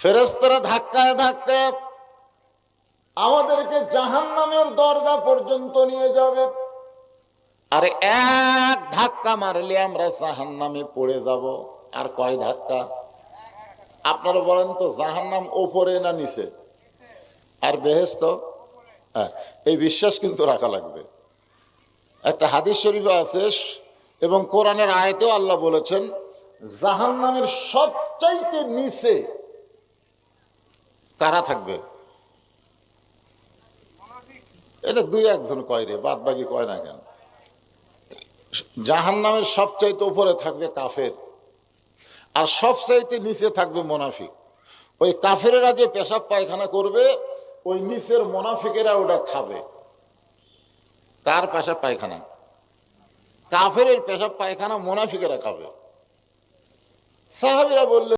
ফেরেশতারা ধাক্কায় ধাক্কায় আমাদেরকে জাহান্নামের দরজা পর্যন্ত নিয়ে যাবে, আর এক ধাক্কা মারলে আমরা জাহান্নামে পড়ে যাব। আর কয় ধাক্কা? আপনারা বলেন তো, জাহান্নাম ওপরে না নিচে? আর বেহেশত? হ্যাঁ, এই বিশ্বাস কিন্তু রাখা লাগবে। একটা হাদিস শরীফে আছে এবং কোরআনের আয়াতেও আল্লাহ বলেছেন, জাহান্নামের সবচাইতে নিচে কারা থাকবে? এটা দুই একজন কয় রে, বাদ বাকি কয় না কেন? জাহান্নামের সবচাইতে উপরে থাকবে কাফের, আর সবচাইতে নিচে থাকবে মুনাফিক। ওই কাফেরেরা যে পেশাব পায়খানা করবে, ওই নিচের মুনাফিকেরা ওটা খাবে। কার পেশাব পায়খানা? কাফেরের পেশাব পায়খানা মুনাফিকেরা খাবে। সাহাবীরা বললেন,